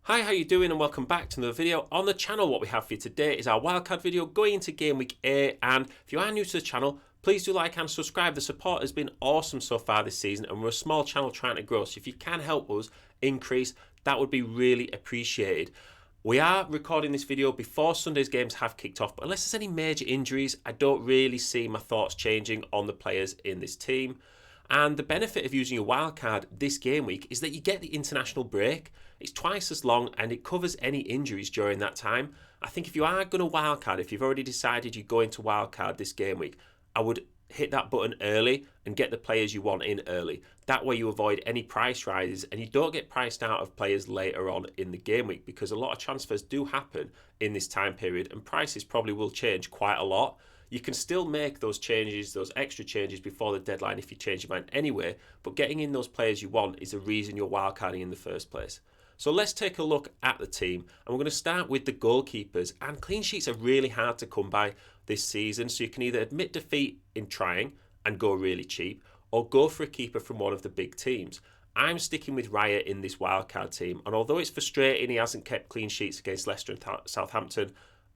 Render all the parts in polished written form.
Hi, how you doing, and welcome back to another video on the channel. What we have for you today is our wildcard video going into Game Week 8, and if you are new to the channel, please do like and subscribe. The support has been awesome so far this season, and we're a small channel trying to grow, so if you can help us increase, that would be really appreciated. We are recording this video before Sunday's games have kicked off, but unless there's any major injuries, I don't really see my thoughts changing on the players in this team. And the benefit of using a wildcard this game week is that you get the international break. It's twice as long and it covers any injuries during that time. I think if you are going to wildcard, if you've already decided you're going to wildcard this game week, I would hit that button early and get the players you want in early. That way you avoid any price rises and you don't get priced out of players later on in the game week, because a lot of transfers do happen in this time period and prices probably will change quite a lot. You can still make those changes, those extra changes before the deadline if you change your mind anyway, but getting in those players you want is the reason you're wildcarding in the first place. So let's take a look at the team, and we're going to start with the goalkeepers. And clean sheets are really hard to come by this season, so you can either admit defeat in trying and go really cheap, or go for a keeper from one of the big teams. I'm sticking with Raya in this wildcard team, and although it's frustrating he hasn't kept clean sheets against Leicester and Southampton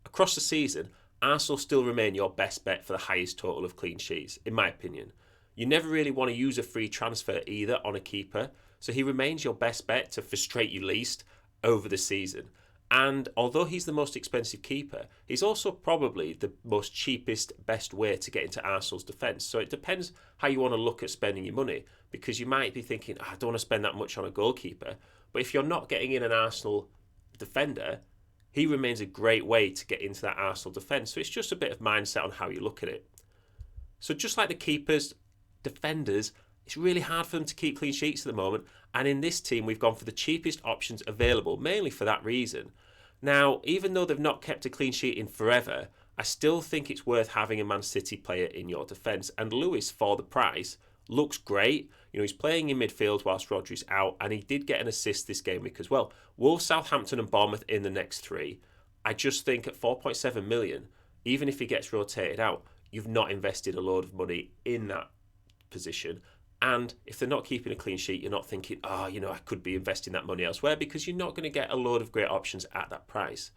across the season, Arsenal still remain your best bet for the highest total of clean sheets, in my opinion. You never really want to use a free transfer either on a keeper, so he remains your best bet to frustrate you least over the season. And although he's the most expensive keeper, he's also probably the most cheapest, best way to get into Arsenal's defence. So it depends how you want to look at spending your money, because you might be thinking, I don't want to spend that much on a goalkeeper. But if you're not getting in an Arsenal defender, he remains a great way to get into that Arsenal defence. So it's just a bit of mindset on how you look at it. So just like the keepers, defenders, it's really hard for them to keep clean sheets at the moment. And in this team, we've gone for the cheapest options available, mainly for that reason. Now, even though they've not kept a clean sheet in forever, I still think it's worth having a Man City player in your defence. And Lewis, for the price, looks great. You know, he's playing in midfield whilst Rodri's out, and he did get an assist this game week as well. Wolves, Southampton and Bournemouth in the next three. I just think at 4.7 million, even if he gets rotated out, you've not invested a load of money in that position. And if they're not keeping a clean sheet, you're not thinking, I could be investing that money elsewhere, because you're not going to get a load of great options at that price.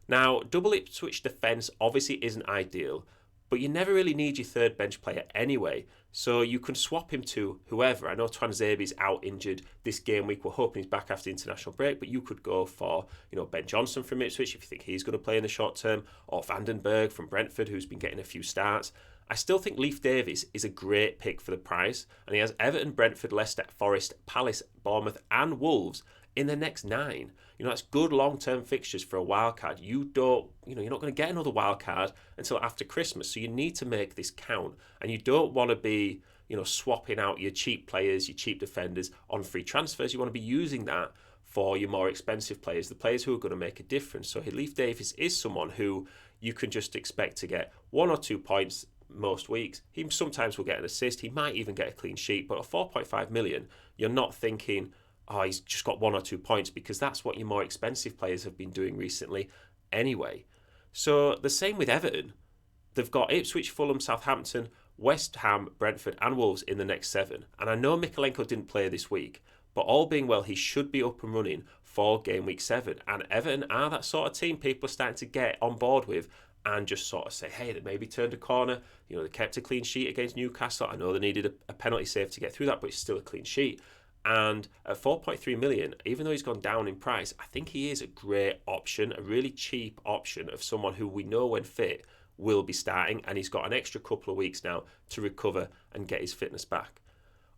Now, double Ipswich defence obviously isn't ideal, but you never really need your third bench player anyway, so you can swap him to whoever. I know Twanzebe's out injured this game week. We're hoping he's back after the international break, but you could go for, Ben Johnson from Ipswich if you think he's going to play in the short term, or Vandenberg from Brentford, who's been getting a few starts. I still think Leif Davis is a great pick for the price, and he has Everton, Brentford, Leicester, Forest, Palace, Bournemouth and Wolves in the next 9. That's good long-term fixtures for a wildcard. You're not going to get another wildcard until after Christmas, so you need to make this count, and you don't want to be, swapping out your cheap players, your cheap defenders on free transfers. You want to be using that for your more expensive players, the players who are going to make a difference. So Leif Davis is someone who you can just expect to get 1 or 2 points most weeks. He sometimes will get an assist. He might even get a clean sheet, but at 4.5 million, you're not thinking, he's just got 1 or 2 points, because that's what your more expensive players have been doing recently anyway. So the same with Everton. They've got Ipswich, Fulham, Southampton, West Ham, Brentford and Wolves in the next 7. And I know Mykolenko didn't play this week, but all being well, he should be up and running for game week 7. And Everton are that sort of team people are starting to get on board with and just sort of say, hey, they maybe turned a corner. They kept a clean sheet against Newcastle. I know they needed a penalty save to get through that, but it's still a clean sheet. And at 4.3 million, even though he's gone down in price, I think he is a great option, a really cheap option of someone who we know when fit will be starting, and he's got an extra couple of weeks now to recover and get his fitness back.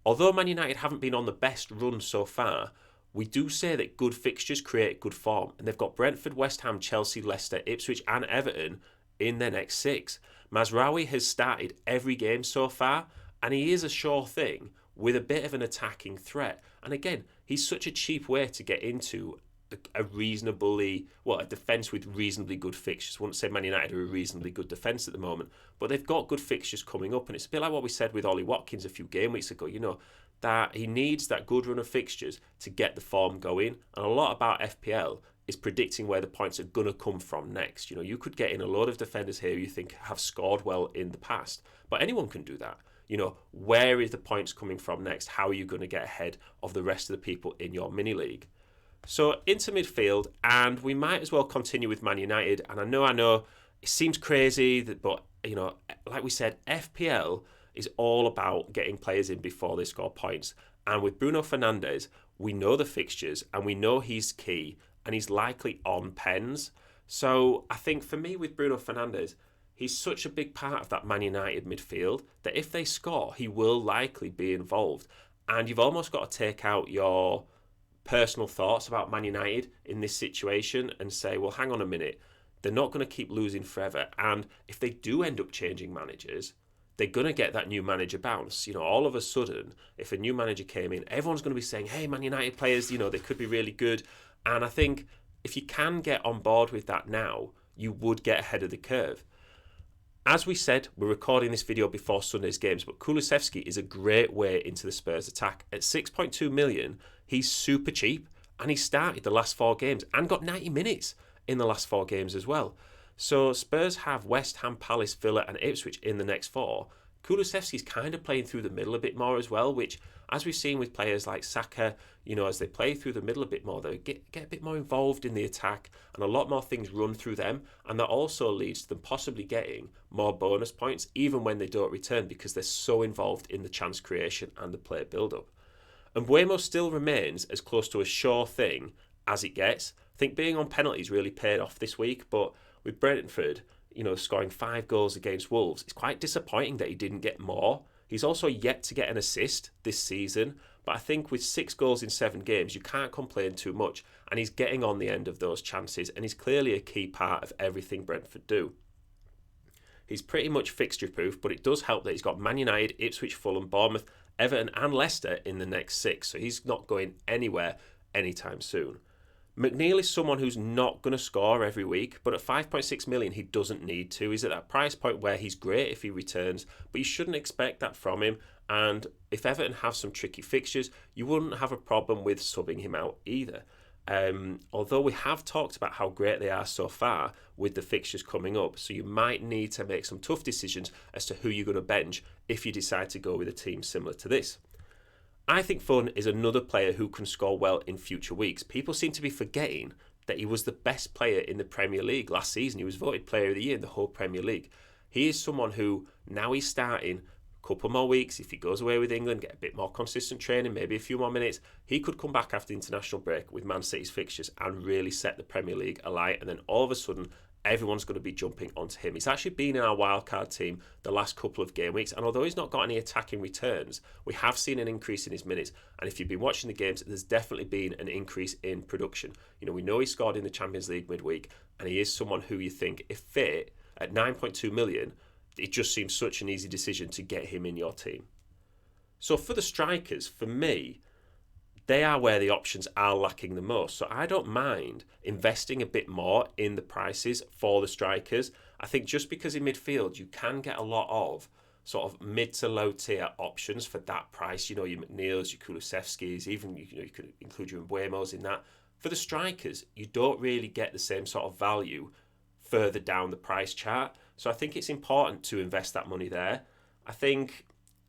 Although Man United haven't been on the best run so far, we do say that good fixtures create good form, and they've got Brentford, West Ham, Chelsea, Leicester, Ipswich and Everton in their next 6. Mazraoui has started every game so far, and he is a sure thing with a bit of an attacking threat. And again, he's such a cheap way to get into a defence with reasonably good fixtures. I wouldn't say Man United are a reasonably good defence at the moment, but they've got good fixtures coming up, and it's a bit like what we said with Ollie Watkins a few game weeks ago, that he needs that good run of fixtures to get the form going. And a lot about FPL is predicting where the points are going to come from next. You could get in a load of defenders here you think have scored well in the past, but anyone can do that. Where is the points coming from next? How are you going to get ahead of the rest of the people in your mini league? So into midfield, and we might as well continue with Man United. And I know, it seems crazy, but like we said, FPL is all about getting players in before they score points. And with Bruno Fernandes, we know the fixtures and we know he's key and he's likely on pens. So I think for me with Bruno Fernandes, he's such a big part of that Man United midfield that if they score, he will likely be involved. And you've almost got to take out your personal thoughts about Man United in this situation and say, well, hang on a minute, they're not going to keep losing forever. And if they do end up changing managers, they're going to get that new manager bounce. All of a sudden, if a new manager came in, everyone's going to be saying, hey, Man United players, they could be really good. And I think if you can get on board with that now, you would get ahead of the curve. As we said, we're recording this video before Sunday's games, but Kulusevski is a great way into the Spurs attack. At 6.2 million, he's super cheap, and he started the last 4 games and got 90 minutes in the last 4 games as well. So Spurs have West Ham, Palace, Villa and Ipswich in the next 4. Kulusevski's kind of playing through the middle a bit more as well, which, as we've seen with players like Saka, as they play through the middle a bit more, they get a bit more involved in the attack and a lot more things run through them. And that also leads to them possibly getting more bonus points even when they don't return because they're so involved in the chance creation and the play build-up. And Mbeumo still remains as close to a sure thing as it gets. I think being on penalties really paid off this week, but with Brentford, scoring 5 goals against Wolves, it's quite disappointing that he didn't get more. He's also yet to get an assist this season, but I think with 6 goals in 7 games, you can't complain too much, and he's getting on the end of those chances, and he's clearly a key part of everything Brentford do. He's pretty much fixture-proof, but it does help that he's got Man United, Ipswich, Fulham, Bournemouth, Everton and Leicester in the next 6, so he's not going anywhere anytime soon. McNeil is someone who's not going to score every week, but at 5.6 million, he doesn't need to. He's at that price point where he's great if he returns, but you shouldn't expect that from him. And if Everton have some tricky fixtures, you wouldn't have a problem with subbing him out either. Although we have talked about how great they are so far with the fixtures coming up, so you might need to make some tough decisions as to who you're going to bench if you decide to go with a team similar to this. I think Foden is another player who can score well in future weeks. People seem to be forgetting that he was the best player in the Premier League last season. He was voted Player of the Year in the whole Premier League. He is someone who, now he's starting, a couple more weeks, if he goes away with England, get a bit more consistent training, maybe a few more minutes, he could come back after the international break with Man City's fixtures and really set the Premier League alight. And then all of a sudden, everyone's going to be jumping onto him. He's actually been in our wildcard team the last couple of game weeks, and although he's not got any attacking returns, we have seen an increase in his minutes. And if you've been watching the games, there's definitely been an increase in production. We know he scored in the Champions League midweek, and he is someone who you think, if fit, at 9.2 million, it just seems such an easy decision to get him in your team. So for the strikers, for me, they are where the options are lacking the most. So I don't mind investing a bit more in the prices for the strikers. I think just because in midfield you can get a lot of sort of mid to low tier options for that price. Your McNeils, your Kulusevskis, even you could include your Mbuemos in that. For the strikers, you don't really get the same sort of value further down the price chart. So I think it's important to invest that money there. I think,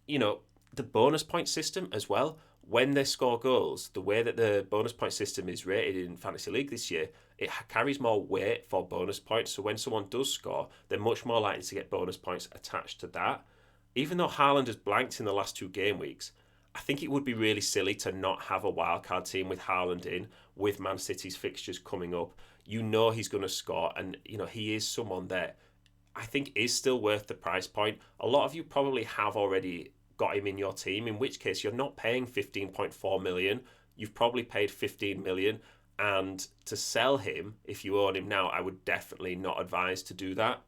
the bonus point system as well. When they score goals, the way that the bonus point system is rated in Fantasy League this year, it carries more weight for bonus points. So when someone does score, they're much more likely to get bonus points attached to that. Even though Haaland has blanked in the last 2 game weeks, I think it would be really silly to not have a wildcard team with Haaland in, with Man City's fixtures coming up. He's going to score, and he is someone that I think is still worth the price point. A lot of you probably have already got him in your team, in which case you're not paying 15.4 million. You've probably paid 15 million, and to sell him, if you own him now, I would definitely not advise to do that.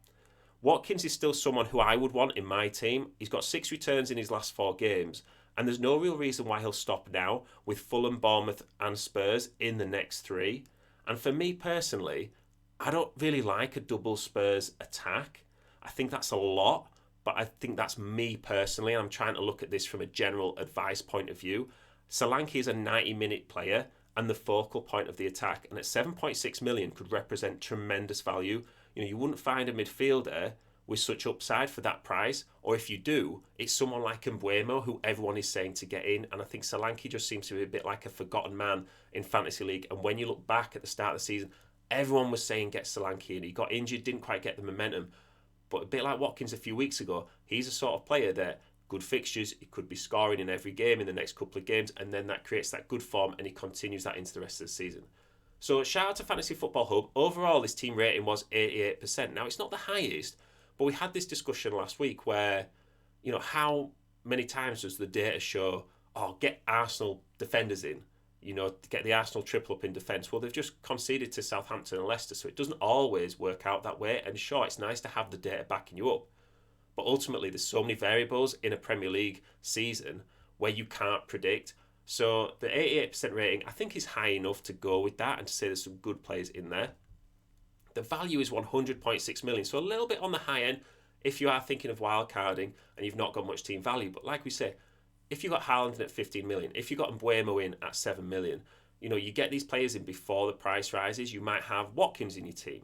Watkins is still someone who I would want in my team. He's got 6 returns in his last 4 games, and there's no real reason why he'll stop now with Fulham, Bournemouth and Spurs in the next 3. And for me personally, I don't really like a double Spurs attack. I think that's a lot, but I think that's me personally. I'm trying to look at this from a general advice point of view. Solanke is a 90-minute player and the focal point of the attack, and at 7.6 million could represent tremendous value. You wouldn't find a midfielder with such upside for that price, or if you do, it's someone like Mbeumo, who everyone is saying to get in. And I think Solanke just seems to be a bit like a forgotten man in Fantasy League. And when you look back at the start of the season, everyone was saying get Solanke in. He got injured, didn't quite get the momentum. But a bit like Watkins a few weeks ago, he's a sort of player that good fixtures, he could be scoring in every game in the next couple of games, and then that creates that good form and he continues that into the rest of the season. So shout out to Fantasy Football Hub. Overall, this team rating was 88%. Now, it's not the highest, but we had this discussion last week where, how many times does the data show, get Arsenal defenders in, get the Arsenal triple up in defence? Well, they've just conceded to Southampton and Leicester, so it doesn't always work out that way. And sure, it's nice to have the data backing you up. But ultimately, there's so many variables in a Premier League season where you can't predict. So the 88% rating, I think, is high enough to go with that and to say there's some good players in there. The value is 100.6 million, so a little bit on the high end if you are thinking of wildcarding and you've not got much team value. But like we say, if you got Haaland in at 15 million, if you got Mbeumo in at 7 million, you get these players in before the price rises. You might have Watkins in your team.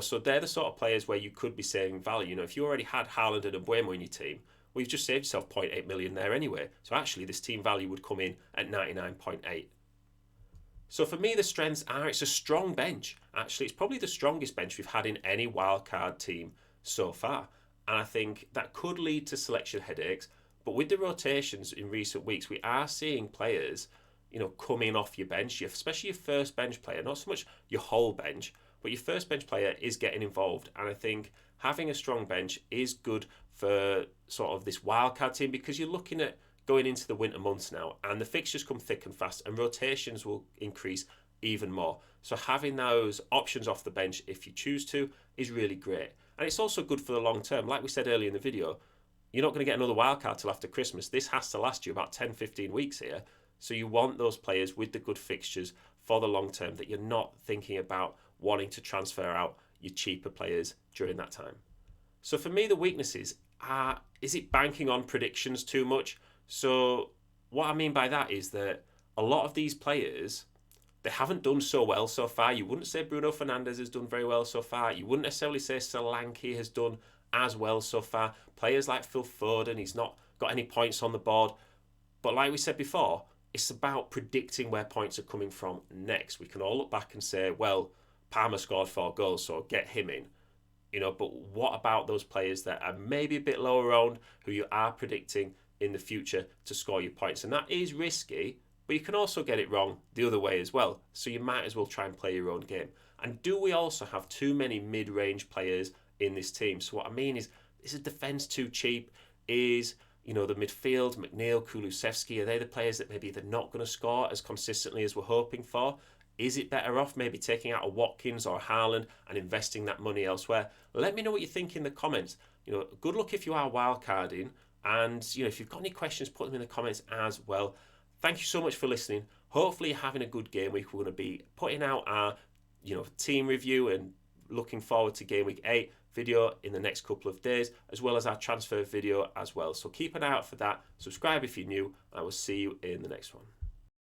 So they're the sort of players where you could be saving value. If you already had Haaland and Mbeumo in your team, well, you've just saved yourself 0.8 million there anyway. So actually, this team value would come in at 99.8. So for me, the strengths are it's a strong bench. Actually, it's probably the strongest bench we've had in any wildcard team so far. And I think that could lead to selection headaches. But with the rotations in recent weeks, we are seeing players, coming off your bench, especially your first bench player, not so much your whole bench, but your first bench player is getting involved. And I think having a strong bench is good for sort of this wildcard team because you're looking at going into the winter months now and the fixtures come thick and fast and rotations will increase even more. So having those options off the bench if you choose to is really great. And it's also good for the long term. Like we said earlier in the video, you're not going to get another wildcard till after Christmas. This has to last you about 10-15 weeks here. So you want those players with the good fixtures for the long term that you're not thinking about wanting to transfer out your cheaper players during that time. So for me, the weaknesses are, is it banking on predictions too much? So what I mean by that is that a lot of these players, they haven't done so well so far. You wouldn't say Bruno Fernandes has done very well so far. You wouldn't necessarily say Solanke has done as well so far. Players like Phil Foden, he's not got any points on the board. But like we said before, it's about predicting where points are coming from next. We can all look back and say, well, Palmer scored 4 goals, so get him in. But what about those players that are maybe a bit lower owned, who you are predicting in the future to score your points? And that is risky, but you can also get it wrong the other way as well. So you might as well try and play your own game. And do we also have too many mid-range players in this team? So what I mean is the defence too cheap? Is, the midfield, McNeil, Kulusevski, are they the players that maybe they're not going to score as consistently as we're hoping for? Is it better off maybe taking out a Watkins or a Haaland and investing that money elsewhere? Let me know what you think in the comments. Good luck if you are wildcarding. And, if you've got any questions, put them in the comments as well. Thank you so much for listening. Hopefully you're having a good game week. We're going to be putting out our, team review and looking forward to Game Week 8 video in the next couple of days, as well as our transfer video as well. So keep an eye out for that. Subscribe if you're new. I will see you in the next one.